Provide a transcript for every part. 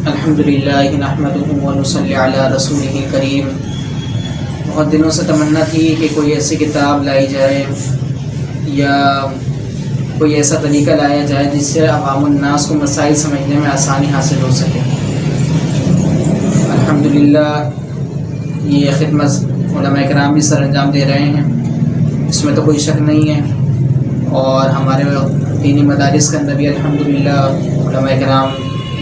الحمدللہ نحمدہ ونصلی علی رسولہ الکریم۔ بہت دنوں سے تمنا تھی کہ کوئی ایسی کتاب لائی جائے یا کوئی ایسا طریقہ لایا جائے جس سے عوام الناس کو مسائل سمجھنے میں آسانی حاصل ہو سکے۔ الحمدللہ یہ خدمت علماء کرام بھی سر انجام دے رہے ہیں، اس میں تو کوئی شک نہیں ہے، اور ہمارے دینی مدارس کے اندر بھی الحمدللہ علماء کرام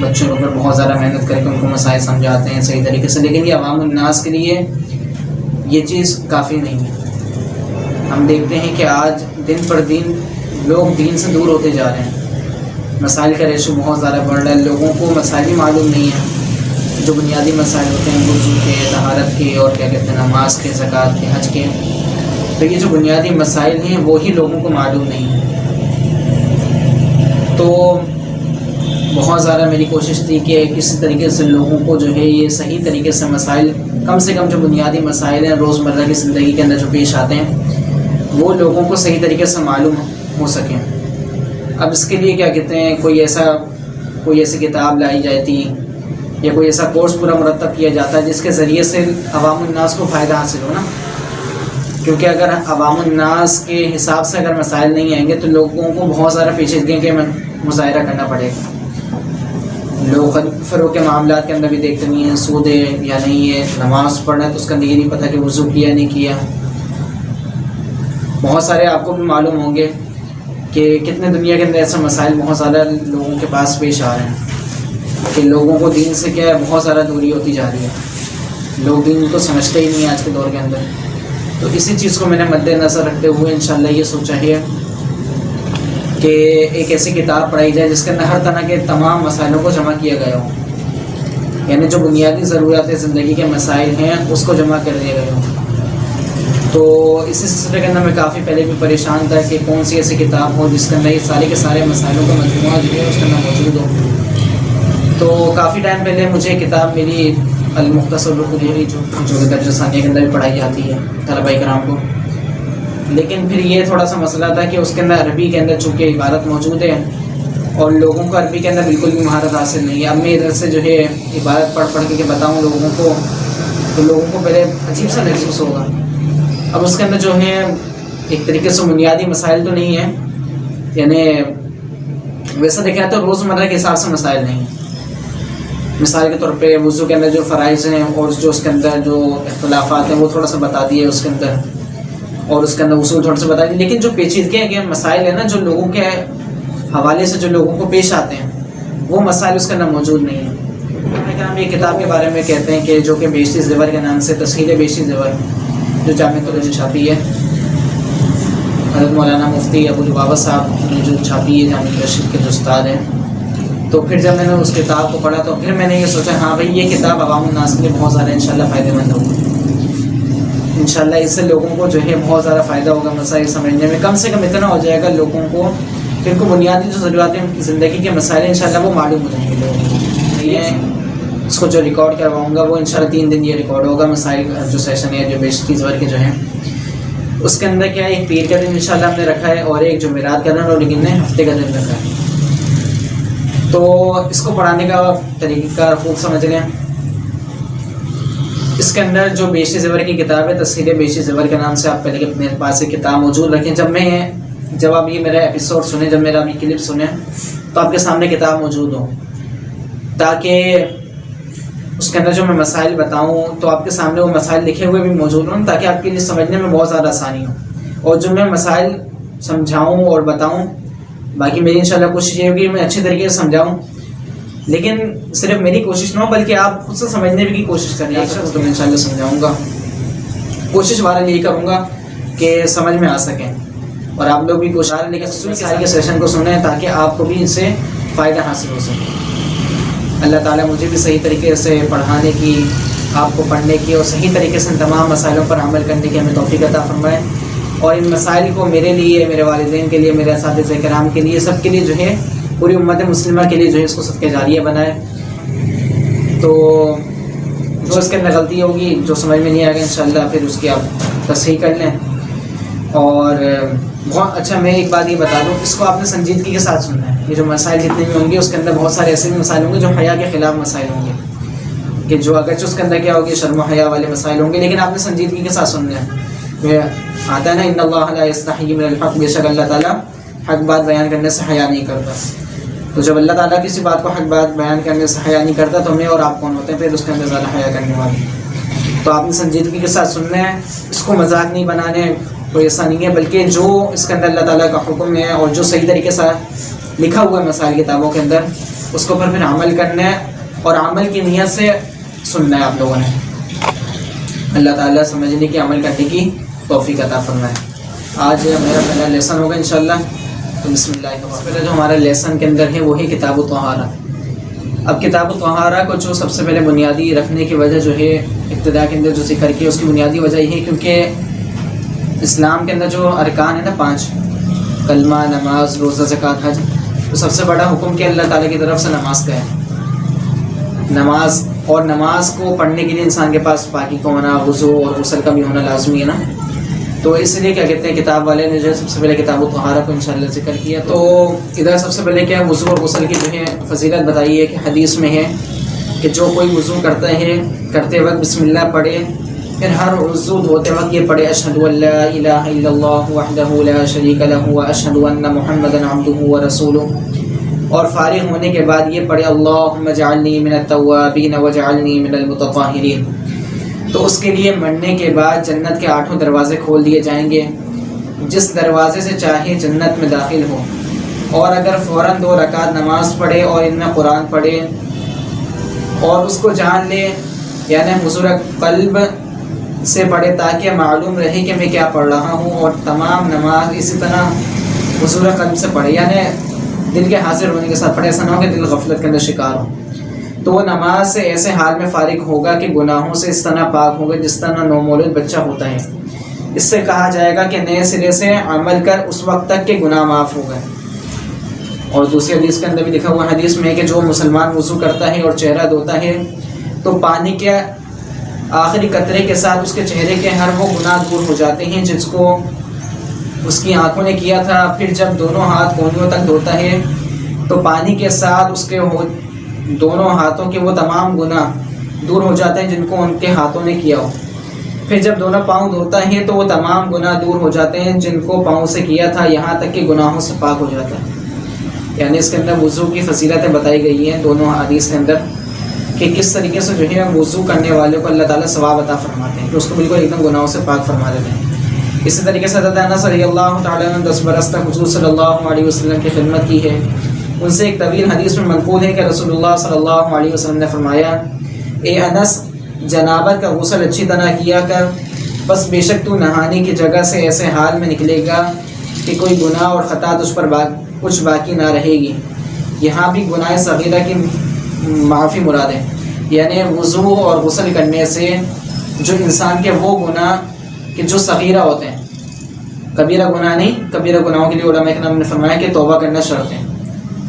بچوں کے اوپر بہت زیادہ محنت کر کے ان کو مسائل سمجھاتے ہیں صحیح طریقے سے، لیکن یہ عوام الناس کے لیے یہ چیز کافی نہیں ہے۔ ہم دیکھتے ہیں کہ آج دن پر دن لوگ دین سے دور ہوتے جا رہے ہیں، مسائل کا ریشو بہت زیادہ بڑھ رہا ہے، لوگوں کو مسائل ہی معلوم نہیں ہیں، جو بنیادی مسائل ہوتے ہیں وضو کے، طہارت کے، اور کیا کہتے ہیں نماز کے، زکوٰۃ کے، حج کے، تو یہ جو بنیادی مسائل ہیں وہی لوگوں کو معلوم نہیں ہیں۔ تو بہت زیادہ میری کوشش تھی کہ کسی طریقے سے لوگوں کو جو ہے یہ صحیح طریقے سے مسائل، کم سے کم جو بنیادی مسائل ہیں روزمرہ کی زندگی کے اندر جو پیش آتے ہیں وہ لوگوں کو صحیح طریقے سے معلوم ہو سکیں۔ اب اس کے لیے کیا کہتے ہیں کوئی ایسی کتاب لائی جاتی یا کوئی ایسا کورس پورا مرتب کیا جاتا ہے جس کے ذریعے سے عوام الناس کو فائدہ حاصل ہو نا، کیونکہ اگر عوام الناس کے حساب سے اگر مسائل نہیں آئیں گے تو لوگوں کو بہت زیادہ پیچیدگی کے مظاہرہ کرنا پڑے گا۔ لوگ فروغ کے معاملات کے اندر بھی دیکھتے نہیں ہیں، سود ہے یا نہیں ہے، نماز پڑھنا ہے تو اس کا یہ نہیں پتہ کہ وضو کیا نہیں کیا۔ بہت سارے آپ کو بھی معلوم ہوں گے کہ کتنے دنیا کے اندر ایسے مسائل بہت زیادہ لوگوں کے پاس پیش آ رہے ہیں کہ لوگوں کو دین سے کیا ہے بہت زیادہ دوری ہوتی جا رہی ہے، لوگ دین کو سمجھتے ہی نہیں ہیں آج کے دور کے اندر۔ تو اسی چیز کو میں نے مد نظر رکھتے ہوئے انشاءاللہ یہ سوچا ہے کہ ایک ایسی کتاب پڑھائی جائے جس کے اندر ہر طرح کے تمام مسائلوں کو جمع کیا گیا ہو، یعنی جو بنیادی ضروریات زندگی کے مسائل ہیں اس کو جمع کر دیا گیا ہو۔ تو اسی سلسلے کے اندر میں کافی پہلے بھی پریشان تھا کہ کون سی ایسی کتاب ہو جس کے اندر یہ سارے کے سارے مسائلوں کا مجموعہ جو ہے اس کے اندر موجود ہو۔ تو کافی ٹائم پہلے مجھے کتاب میری المختصر الخدیری جو درجہ ثانیہ کے اندر بھی پڑھائی جاتی ہے طلباء کرام کو، لیکن پھر یہ تھوڑا سا مسئلہ تھا کہ اس کے اندر عربی کے اندر چونکہ عبارت موجود ہے اور لوگوں کو عربی کے اندر بالکل بھی مہارت حاصل نہیں ہے۔ اب میں ادھر سے جو ہے عبارت پڑھ کے بتاؤں لوگوں کو تو لوگوں کو پہلے عجیب سا محسوس ہوگا۔ اب اس کے اندر جو ہے ایک طریقے سے بنیادی مسائل تو نہیں ہیں، یعنی ویسا دیکھا تو روزمرہ کے حساب سے مسائل نہیں ہیں۔ مثال کے طور پہ وضو کے اندر جو فرائض ہیں اور جو اس کے اندر جو اختلافات ہیں وہ تھوڑا سا بتا دیے اس کے اندر، اور اس کے اندر اصول تھوڑا سا بتا دیے، لیکن جو پیچیدگیاں کے مسائل ہیں نا جو لوگوں کے حوالے سے جو لوگوں کو پیش آتے ہیں وہ مسائل اس کے اندر موجود نہیں ہیں۔ ہم یہ کتاب کے بارے میں کہتے ہیں کہ جو کہ بیشتی زیور کے نام سے تسہیل بیشتی زیور جو جامعۃ العلوم چھاپی ہے، حضرت مولانا مفتی ابو لبابہ صاحب نے جو چھاپی ہے جامعۃ رشید کے جو استاد ہیں۔ تو پھر جب میں نے اس کتاب کو پڑھا تو پھر میں نے یہ سوچا ہاں بھائی یہ کتاب عوام الناس کے لیے بہت زیادہ انشاءاللہ فائدہ مند ہوگی، انشاءاللہ اس سے لوگوں کو جو ہے بہت زیادہ فائدہ ہوگا مسائل سمجھنے میں، کم سے کم اتنا ہو جائے گا لوگوں کو کہ ان کو بنیادی جو ضروریات زندگی کے مسائل انشاءاللہ وہ معلوم ہو جائیں گے لوگوں کو۔ یہ اس کو جو ریکارڈ کرواؤں گا وہ انشاءاللہ 3 دن یہ ریکارڈ ہوگا، مسائل جو سیشن ہے جو بیشتی زیور کے جو ہیں اس کے اندر کیا ہے ایک پیر کا دن انشاءاللہ ہم نے رکھا ہے اور ایک جمعرات کا دن اور لیکن نے ہفتے کا دن رکھا ہے۔ تو اس کو پڑھانے کا طریقہ خوب سمجھ لیں۔ اس کے اندر جو بیشتی زیور کی کتاب ہے تسہیل بیشتی زیور کے نام سے آپ پہلے اپنے پاس ایک کتاب موجود رکھیں، جب آپ یہ میرا ایپیسوڈ سنیں، جب میرا یہ کلپ سنیں تو آپ کے سامنے کتاب موجود ہو، تاکہ اس کے اندر جو میں مسائل بتاؤں تو آپ کے سامنے وہ مسائل لکھے ہوئے بھی موجود ہوں تاکہ آپ کے لیے سمجھنے میں بہت زیادہ آسانی ہو، اور جو میں مسائل سمجھاؤں اور بتاؤں باقی میری انشاءاللہ کوشش یہ ہوگی میں اچھے طریقے سے سمجھاؤں، لیکن صرف میری کوشش نہ ہو بلکہ آپ خود سے سمجھنے کی کوشش کریں۔ ایک شخص تو میں انشاءاللہ سمجھاؤں گا، کوشش بہرحال یہی کروں گا کہ سمجھ میں آ سکیں، اور آپ لوگ بھی کوشش کریں لیکن سارے کے سیشن کو سنیں تاکہ آپ کو بھی ان سے فائدہ حاصل ہو سکے۔ اللہ تعالیٰ مجھے بھی صحیح طریقے سے پڑھانے کی، آپ کو پڑھنے کی اور صحیح طریقے سے ان تمام مسائلوں پر عمل کرنے کی ہمیں توفیق عطا فرمائے، اور ان مسائل کو میرے لیے، میرے والدین کے لیے، میرے اساتذہ کرام کے لیے، سب کے لیے جو ہے پوری امت مسلمہ کے لیے جو ہے اس کو صدقہ جاریہ بنائے۔ تو جو اس کے اندر غلطی ہوگی، جو سمجھ میں نہیں آئے گا انشاءاللہ پھر اس کی آپ تصحیح کر لیں. اور بہت اچھا، میں ایک بات یہ بتا دوں، اس کو آپ نے سنجیدگی کے ساتھ سننا ہے. یہ جو مسائل جتنے بھی ہوں گے اس کے اندر بہت سارے ایسے بھی مسائل ہوں گے جو حیا کے خلاف مسائل ہوں گے، کہ جو اگرچہ اس کے اندر کیا ہوگی شرم و حیا والے مسائل ہوں گے، لیکن آپ نے سنجیدگی کے ساتھ سننا ہے. آتا ہے نا ان اللہ لا یستحیی من الحق، بے شک اللہ تعالیٰ حق بات بیان کرنے سے حیا نہیں کرتا. تو جب اللہ تعالیٰ کسی بات کو حق بات بیان کرنے سے حیا نہیں کرتا تو میں اور آپ کون ہوتے ہیں پھر اس کے اندر زیادہ حیا کرنے والے. تو آپ نے سنجیدگی کے ساتھ سننا ہے، اس کو مذاق نہیں بنانے، کوئی ایسا نہیں ہے، بلکہ جو اس کے اندر اللہ تعالیٰ کا حکم ہے اور جو صحیح طریقے سے لکھا ہوا ہے مسائل کتابوں کے اندر، اس کو پھر عمل کرنا ہے اور عمل کی نیت سے سننا ہے آپ لوگوں نے. اللہ تعالیٰ سمجھنے کی، عمل کرنے کی توفیق عطا فرمائے. آج میرا پہلا لیسن ہوگا انشاءاللہ. تو بسم اللہ الرحمن الرحیم. پہلے جو ہمارا لیسن کے اندر ہے وہ ہے کتاب الطہارہ. اب کتاب الطہارہ کو جو سب سے پہلے بنیادی رکھنے کی وجہ جو ہے ابتدا کے اندر جو ذکر کی، اس کی بنیادی وجہ یہ ہے کیونکہ اسلام کے اندر جو ارکان ہیں نا 5، کلمہ، نماز، روزہ، زکوٰۃ، حج، تو سب سے بڑا حکم کیا اللہ تعالیٰ کی طرف سے نماز کا ہے. نماز، اور نماز کو پڑھنے کے لیے انسان کے پاس پاکی کا ہونا، وضو اور غسل کا بھی ہونا لازمی ہے نا. تو اس لیے کیا کہتے ہیں کتاب والے نے جو سب سے پہلے کتاب الطہارہ کو انشاءاللہ ذکر کیا. تو ادھر سب سے پہلے کیا وضو اور غسل کی جو ہے فضیلت بتائی ہے کہ حدیث میں ہے کہ جو کوئی وضو کرتا ہے کرتے وقت بسم اللہ پڑھے، پھر ہر وضو دھوتے وقت یہ پڑھے اشہد ان لا الہ الا اللہ وحدہ لا شریک لہ واشہد ان محمدا عبدہ ورسولہ، اور فارغ ہونے کے بعد یہ پڑھے اللہم اجعلنی من التوابین واجعلنی من المتطہرین. تو اس کے لیے مرنے کے بعد جنت کے 8 دروازے کھول دیے جائیں گے، جس دروازے سے چاہے جنت میں داخل ہو. اور اگر فوراً 2 رکعت نماز پڑھے اور ان میں قرآن پڑھے اور اس کو جان لے، یعنی حضور قلب سے پڑھے تاکہ معلوم رہے کہ میں کیا پڑھ رہا ہوں، اور تمام نماز اسی طرح حضور قلب سے پڑھے، یعنی دل کے حاضر ہونے کے ساتھ پڑھے، ایسا نہ ہو کہ دل غفلت کے اندر شکار ہو. تو وہ نماز سے ایسے حال میں فارغ ہوگا کہ گناہوں سے اس طرح پاک ہوگا جس طرح نومولود بچہ ہوتا ہے. اس سے کہا جائے گا کہ نئے سرے سے عمل کر اس وقت تک کہ گناہ معاف ہو گئے. اور دوسری حدیث کے اندر بھی لکھا ہوا حدیث میں ہے کہ جو مسلمان وضو کرتا ہے اور چہرہ دھوتا ہے تو پانی کے آخری قطرے کے ساتھ اس کے چہرے کے ہر وہ گناہ دور ہو جاتے ہیں جس کو اس کی آنکھوں نے کیا تھا. پھر جب دونوں ہاتھ کونیوں تک دھوتا ہے تو پانی کے ساتھ اس کے دونوں ہاتھوں کے وہ تمام گناہ دور ہو جاتے ہیں جن کو ان کے ہاتھوں نے کیا ہو. پھر جب دونوں پاؤں دھوتا ہے تو وہ تمام گناہ دور ہو جاتے ہیں جن کو پاؤں سے کیا تھا، یہاں تک کہ گناہوں سے پاک ہو جاتا ہے. یعنی اس کے اندر وضو کی فضیلتیں بتائی گئی ہیں دونوں حدیث کے اندر کہ کس طریقے سے جو ہے وضو کرنے والے کو اللہ تعالیٰ ثواب عطا فرماتے ہیں کہ اس کو بالکل ایک دم گناہوں سے پاک فرما دیتے ہیں. اسی طریقے سے حضرت انس رضی اللہ تعالیٰ عنہ 10 برس تک حضور صلی اللہ علیہ وسلم کی خدمت کی ہے. ان سے ایک طویل حدیث میں منقول ہے کہ رسول اللہ صلی اللہ علیہ وسلم نے فرمایا، اے انس، جنابت کا غسل اچھی طرح کیا کر، بس بے شک تو نہانے کی جگہ سے ایسے حال میں نکلے گا کہ کوئی گناہ اور خطا تجھ پر کچھ باقی نہ رہے گی. یہاں بھی گناہ صغیرہ کی معافی مراد ہے، یعنی وضو اور غسل کرنے سے جو انسان کے وہ گناہ کہ جو صغیرہ ہوتے ہیں، کبیرہ گناہ نہیں. کبیرہ گناہوں کے لیے علماء کرام نے فرمایا کہ توبہ کرنا شرط ہے.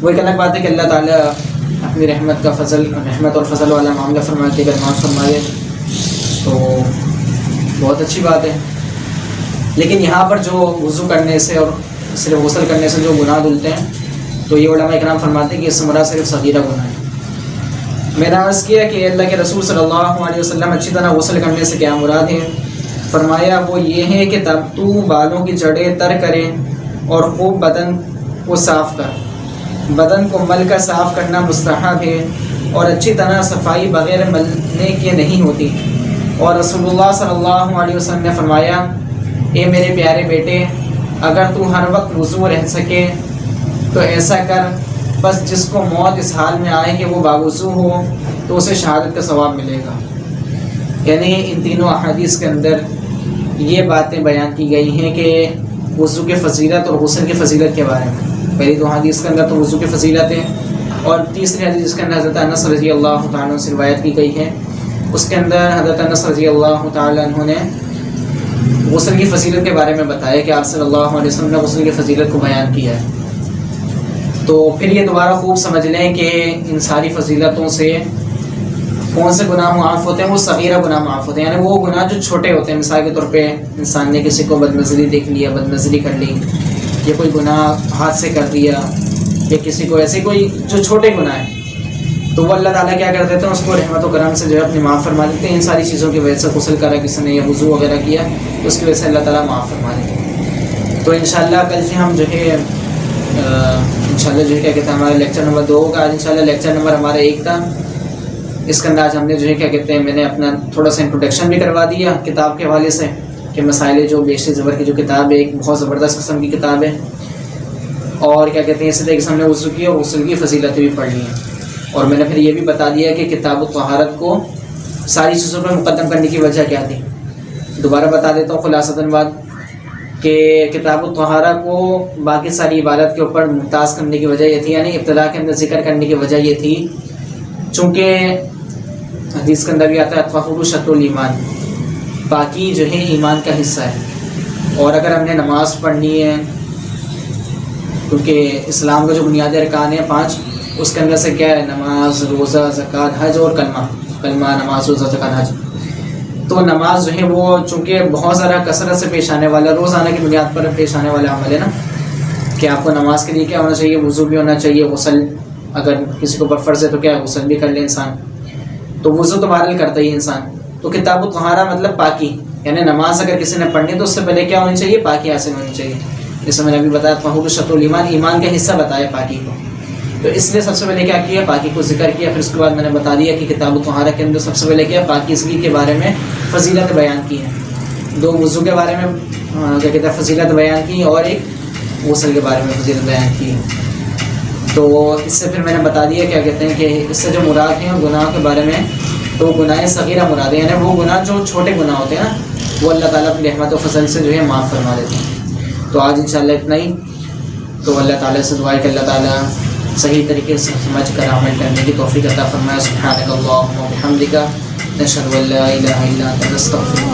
وہ ایک الگ بات ہے کہ اللہ تعالیٰ اپنی رحمت اور فضل والا معاملہ فرما کے اگر معاف فرمائے تو بہت اچھی بات ہے. لیکن یہاں پر جو وضو کرنے سے اور صرف غسل کرنے سے جو گناہ دھلتے ہیں تو یہ علماء کرام فرماتے ہیں کہ اس سے مراد صرف صغیرہ گناہ ہے. میں نے عرض کیا کہ اللہ کے رسول صلی اللہ علیہ وسلم اچھی طرح غسل کرنے سے کیا مراد ہے؟ فرمایا وہ یہ ہے کہ تب تو بالوں کی جڑیں تر کرے اور خوب بدن کو صاف کر. بدن کو مل کر صاف کرنا مستحب ہے اور اچھی طرح صفائی بغیر ملنے کے نہیں ہوتی. اور رسول اللہ صلی اللہ علیہ وسلم نے فرمایا، اے میرے پیارے بیٹے، اگر تو ہر وقت وضو رہ سکے تو ایسا کر، بس جس کو موت اس حال میں آئے کہ وہ باوضو ہو تو اسے شہادت کا ثواب ملے گا. یعنی ان تینوں احادیث کے اندر یہ باتیں بیان کی گئی ہیں کہ وضو کی فضیلت اور غسل کی فضیلت کے بارے میں. پہلی 2 حدیث کے اندر تو وضو کی فضیلت ہے، اور تیسری حدیث کے اندر حضرت انس رضی اللہ تعالیٰ عنہ سے روایت کی گئی ہے. اس کے اندر حضرت انس رضی اللہ تعالیٰ عنہ نے غسل کی فضیلت کے بارے میں بتایا کہ آپ صلی اللہ علیہ وسلم نے غسل کی فضیلت کو بیان کیا ہے. تو پھر یہ دوبارہ خوب سمجھ لیں کہ ان ساری فضیلتوں سے کون سے گناہ معاف ہوتے ہیں؟ وہ صغیرہ گناہ معاف ہوتے ہیں، یعنی وہ گناہ جو چھوٹے ہوتے ہیں. مثال کے طور پہ انسان نے کسی کو بد نظری دیکھ لیا، بد نظری کر لی، یا کوئی گناہ ہاتھ سے کر دیا، یا کسی کو ایسے کوئی جو چھوٹے گناہ ہیں، تو وہ اللہ تعالیٰ کیا کر دیتے ہیں، اس کو رحمت و کرم سے جو ہے اپنی معاف فرما دیتے ہیں. ان ساری چیزوں کی وجہ سے غسل کرا کسی نے یا وضو وغیرہ کیا، اس کی وجہ سے اللہ تعالیٰ معاف فرما دیتے ہیں. تو انشاءاللہ کل سے ہم جو ہے انشاءاللہ جو ہے کیا کہتے ہیں ہمارا لیکچر نمبر 2 ہوگا. آج انشاءاللہ لیکچر نمبر ہمارا 1 تھا. اس کے اندر آج ہم نے جو ہے کیا کہتے ہیں میں نے اپنا تھوڑا سا انٹروڈکشن بھی کروا دیا کتاب کے حوالے سے کہ مسائل جو بیشتر زبر کی جو کتاب ہے ایک بہت زبردست قسم کی کتاب ہے. اور کیا کہتے ہیں اسی طریقے سے ہم نے وضو کی اور غسل کی فضیلتیں بھی پڑھ لی ہیں. اور میں نے پھر یہ بھی بتا دیا کہ کتاب الطہارت کو ساری چیزوں پر مقدم کرنے کی وجہ کیا تھی. دوبارہ بتا دیتا ہوں خلاصۃً بات کہ کتاب الطہارہ کو باقی ساری عبادت کے اوپر ممتاز کرنے کی وجہ یہ تھی، یعنی ابتدا کے اندر ذکر کرنے کی وجہ یہ تھی چونکہ حدیث کے اندر بھی آتا ہے الطہور شطر الایمان، پاکی جو ہے ایمان کا حصہ ہے. اور اگر ہم نے نماز پڑھنی ہے، کیونکہ اسلام کا جو بنیادی ارکان ہے 5، اس کے اندر سے کیا ہے نماز، روزہ، زکوٰۃ، حج اور کلمہ، نماز، روزہ، زکوٰۃ، حج. تو نماز جو ہے وہ چونکہ بہت زیادہ کثرت سے پیش آنے والا، روزانہ کی بنیاد پر پیش آنے والا عمل ہے نا، کہ آپ کو نماز کے لیے کیا ہونا چاہیے، وضو بھی ہونا چاہیے، غسل اگر کسی کو فرض ہے تو کیا غسل بھی کر لے انسان، تو وضو تو بہرحال کرتا ہی انسان. تو کتاب الطہارہ مطلب پاکی، یعنی نماز اگر کسی نے پڑھنی تو اس سے پہلے کیا ہونی چاہیے، پاکی حاصل ہونی چاہیے. جیسے میں نے ابھی بتایا طہور شطر الایمان، ایمان کا حصہ بتایا پاکی کو، تو اس لیے سب سے پہلے کیا کیا، پاکی کو ذکر کیا. پھر اس کے بعد میں نے بتا دیا کہ کتاب الطہارہ کے اندر سب سے پہلے کیا پاکیزگی کے بارے میں فضیلت بیان کی ہے. 2 وضو کے بارے میں کیا کہتے ہیں فضیلت بیان کی، اور ایک غسل کے بارے میں فضیلت بیان کی. تو اس سے پھر میں نے بتا دیا کیا کہتے ہیں کہ اس سے جو مراد ہیں گناہ کے بارے میں، تو گناہ صغیرہ مراد ہے، یعنی وہ گناہ جو چھوٹے گناہ ہوتے ہیں نا، وہ اللہ تعالیٰ اپنی رحمت و فضل سے جو ہے معاف فرما دیتے ہیں. تو آج انشاءاللہ اتنا ہی. تو اللہ تعالیٰ سے دعا ہے کہ اللہ تعالیٰ صحیح طریقے سے سمجھ کر عمل کرنے کی توفیق عطا فرمائے. سبحانک اللہم و بحمدک، نشہد ان لا الہ الا انت، نستغفرک.